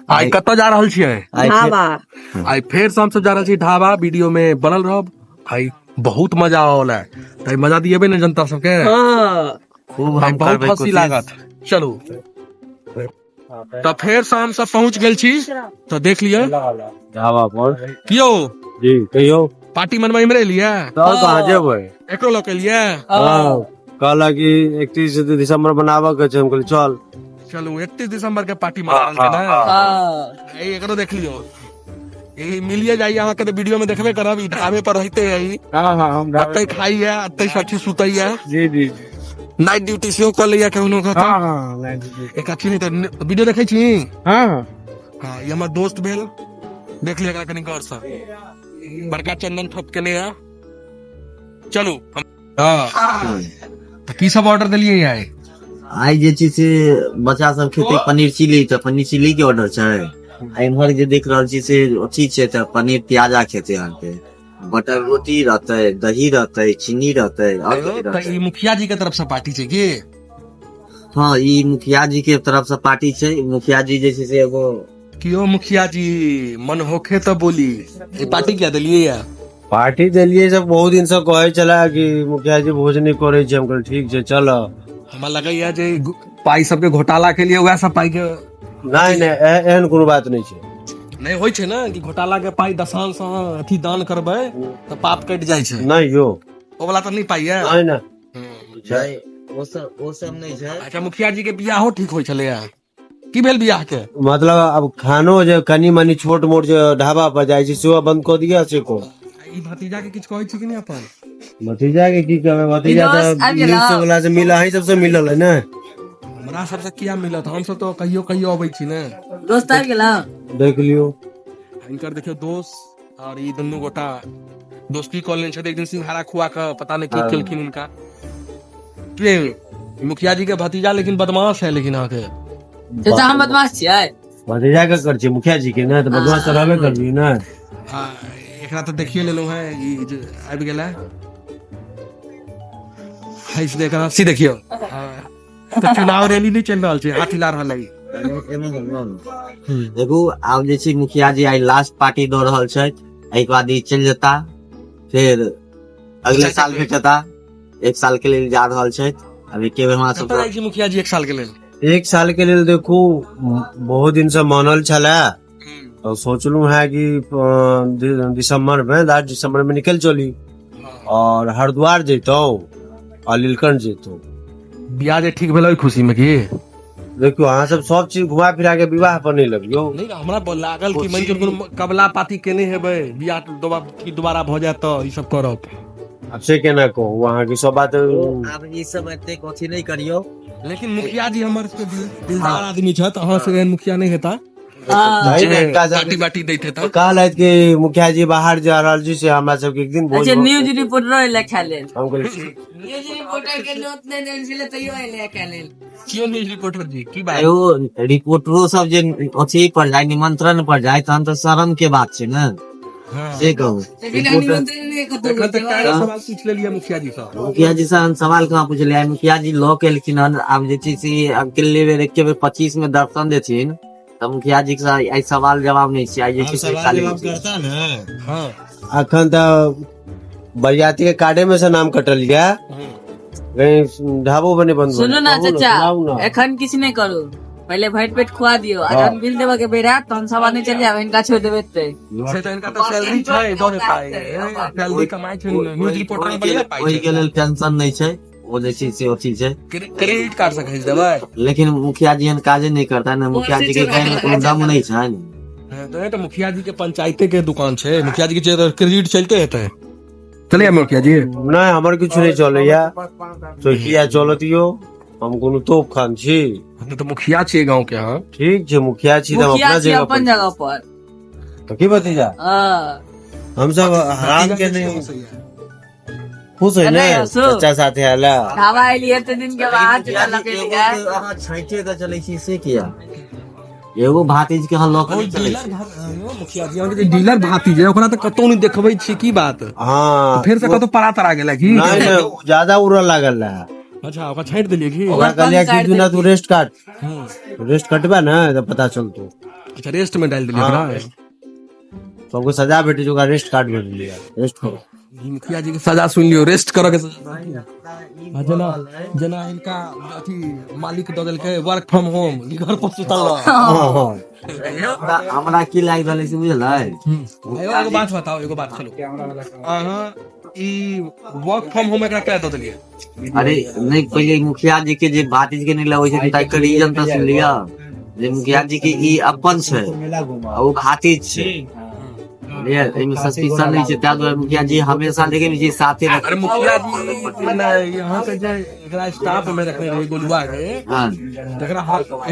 आई कत जा रहल छियै? ढाबा। आई फेर से हम सब जा रहल छी ढाबा। वीडियो में बनल रहब। आई बहुत मजा आवल है। तो मजा दिएबे ने जनता सबके। हाँ। खूब आई हम बहुत करबै हंसी कोशिश। लागत। चलू तो फेर से हम सब पहुंच गेल छी। तो देख लियो ढाबा पर कियो जी कहियो पार्टी मनवा इमरे लिए तो कहाँ जेबै? एकरो लोग के लिए। हाँ कहला कि 31 दिसंबर बनाबऽ के छै, हम कहली चल। चलू 31 दिसंबर के पार्टी मना रहल छै ना। हाँ। ई एकरो देख लियो। यही मिलिए जाइए अहाँ के तो वीडियो में देखबे करब। ई ढाबे पर रहते है। हाँ हाँ हम अतै खाई है, अतै सब चीज सुतै है। जी जी नाइट ड्यूटी सेहो कर लिया केहनो का। हाँ हाँ एक अच्छी नहीं तो वीडियो देखै छी। हाँ हाँ ये हमार दोस्त भेल। देख लिया कनी गौर से। बड़का चंदन ठप के ने है। चलू हाँ तो की सब ऑर्डर दिलिए आए? आई जे छै से बच्चा सब खेते पनीर चिली, तो पनीर चिली के ऑर्डर छै। आ इम्हर जे देख रहल छी से अथी छै, तो पनीर प्याजा खेते अहाँके। बटर रोटी रहते, दही रहते, चीनी रहते और कथी तो रहते। ई मुखिया जी के तरफ से पार्टी छै की? हाँ ई मुखिया जी के तरफ से पार्टी छै। मुखिया जी जे छै से एगो कियो मुखिया जी मन होखे तो बोली। ई पार्टी क्या दिलिए या? पार्टी देलिए सब बहुत दिन से कहे चला कि मुखिया जी भोज नहीं करे छै, हम कहली ठीक छै चल। हमरा लगैया जे पाई सबके घोटाला के लिए वह सब पाई के नहीं नहीं एहन कोनो बात नहीं छै। नहीं होय छै ना कि घोटाला के पाई दशांश से अथी दान करबै तो पाप कट जाय छै। नहीं यो ओ वाला तो नहीं पाई है। नहीं ना छै, ओ सब नहीं छै। अच्छा मुखिया जी के बियाहो ठीक होय छले या? की भेल बियाह के? मतलब अब खानो जे कनी मनी छोट मोट जे ढाबा पर जाय छै सेहो बंद कर दिया से को। ई भतीजा के किछ कहै छी कि नहीं अपन? भतीजा के की कहबै? भतीजा तो न्यूज वाला से मिला ही सबसे मिलल है ना। हमरा सबसे किया मिलत? हम सब तो कहियो कहियो अबै छी ने। दोस्त आ गेला। देख लियो इनकर देखियो दोस्त और ई दुनू गोटा दोस्ती कॉलेज छै। एक दिन सिंघाड़ा खुआ के पता नहीं की केलखिन इनका। प्रेम मुखिया जी के भतीजा लेकिन बदमाश है। लेकिन आके चाचा हम बदमाश छियै। भतीजा के कर छै मुखिया जी के ना, तो बदमाश तो रहबे करबी ना। हाँ एकरा तो देखिए ले लो है। ई जे आबि गेला है से देखा सी देखियो। तो चुनाव रैली नहीं चल रहल छै, हाथ हिला रहल है। देखू आब जे छै मुखिया जी आई लास्ट पार्टी दो रहल छै। एहि के बाद ई चल जेता, फिर अगले साल भेटता। एक साल के लिए जा रहल छै। अभी के हमरा सब कतऽ जाइ छी मुखिया जी एक साल के लेल? एक साल के लिए देखू बहुत दिन से मानल छला, और सोचलू है कि दिसंबर में लास्ट दिसंबर में निकल चली और हरिद्वार जैतौ और लीलकंठ जैतौ। बियाह जे ठीक भेलै खुशी में की? देखियो अहाँ सब चीज घुमा फिरा के विवाह पर नहीं लगियो। नहीं हमरा लागल कि मन कोनो कबला पाती केने हेबै, बियाह दोबारा भ जात तो ई सब करब। अब से केना कहू अहाँ की सब बात। अब ई सब एते कथी नहीं करियो। लेकिन मुखिया जी हमर दिलदार आदमी छथि। अहाँ से एहन मुखिया नहीं हेता पार्टी बाटी दैते त। कहलथि कि मुखिया जी बाहर जा रहल छी से हमरा सबके एक दिन भोज अच्छा न्यूज रिपोर्टर लेखा लेल। हम कहली न्यूज रिपोर्टर के नोट नहीं देल छले तइयो लेखा लेल। क्यों न्यूज रिपोर्टर जी की बात? एगो रिपोर्टरो सब जे अथी पर जाय, निमंत्रण पर जाय, तहन तो शर्म के बात छै ना। से कहू एखन तक काहे सवाल पूछ लेलिए मुखिया जी से? मुखिया जी से हम सवाल कहाँ पूछलियै। मुखिया जी लॉ केलखिन हन। आब जे छै से अगले बेर एके बेर 25 में दर्शन देथिन तो मुखिया जी के आई सवाल जवाब नहीं छै। आई जे छै से खाली करता ना। हाँ अखन तो बरियाती के कार्डे में से नाम कटल गया, कहीं ढाबो बने बंद। सुनो ना चाचा, एखन किछ नहीं करू। पहले भैट पेट खुआ दियो। आज हम बिल देबा के बेरा तो हम सवाल नहीं चल जावे। इनका छोड़ देबे ते से तो इनका तो सैलरी छै दे पाए। सैलरी कमाई छै न्यूज रिपोर्टर में बढ़िया पाई ओहि के लेल टेंशन नहीं छै। वो जे छै से अथी छै, क्रेडिट कार्ड से खरीद देबै। लेकिन मुखिया जी एहन काजे नहीं करता ना। मुखिया जी के कहीं में कोनो दम नहीं छै। तो ये तो मुखिया जी के पंचायते के दुकान छै। मुखिया जी के क्रेडिट चलते हेतै। चलिए मुखिया जी। नहीं हमर कुछ नहीं चलैया, चौकिया चलतियो। हम कोनो तोप खान छी? तो मुखिया छियै गांव के। हाँ ठीक छै मुखिया छी, हम मुखिया अपना छी जगह अपन पर। जगह पर। तो की भतीजा हां हम सब हराम के नहीं खुश है ना अरे असु। चाचा साथे आला। ढाबा आइली एते दिन के बाद चला लगे लिया। अहाँ छैटे के चलै छी से किया? एगो भातीज के अहाँ लॉक नहीं चलै छी। मुखिया जी अहाँ के डीलर भाती जे ओकरा तो कतौ नहीं देखबै छी की बात? हाँ फिर से कतौ पड़ा तरा गेला की? नहीं नहीं ज्यादा उड़ल लागल रहा। अच्छा ओकरा छाट देलिए की? ओकरा कहलिया कि तू ना तू रेस्ट काट, रेस्ट कटबा ना तो पता चलतो। अच्छा रेस्ट में डाल दिया हाँ। सबको सजा भेटी जो रेस्ट कार्ड भेट लिया रेस्ट करो मुखिया जी के सजा सुन लियो रेस्ट करो के जना जना इनका अथी मालिक दे देलकै वर्क फ्रॉम होम घर पर सुतल रह हाँ हाँ हमरा की लाग रहल छै बुझलै एगो बात बताओ एगो बात चलो अहाँ ई वर्क फ्रॉम होम एकरा क्या दे देलिए अरे नहीं पहले मुखिया जी के जे भातिज के नहीं लगै छै ताकर रीजन त सुन लिया जे मुखिया जी के ई अपन छै आ ओ भातिज छै ये एमे सस्पेंशन नहीं छै ता दुआरे मुखिया जी हमेशा देखे नहीं छै साथे अरे मुखिया जी ना यहाँ के जे एकरा स्टाफ में रखने रहे गोलुआ के हां जकरा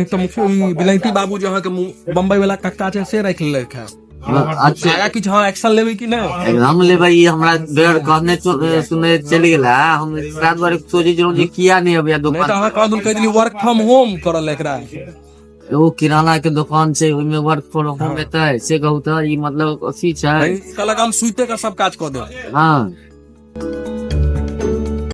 एक तो मुखिया ई बिलैती बाबू जे अहाँ के बम्बई वाला कक्का छै से रख लेलक है अच्छा आगा किछ हाँ एक्शन लेबै कि नहीं एकदम लेबै ई हमरा बेर कहने सुने चलि गेला हम एकरा दुआरे सोचै छलहुँ जे किया नहीं अबैया नहीं तो दुकान अहाँ कह कह दिली वर्क फ्रॉम होम करल एकरा एगो किराना के दुकान छै ओइमे वर्क फ्रॉम होम एतै से कहू त ई मतलब अथी छै कहलक हम सुते का सब काज कऽ देब हाँ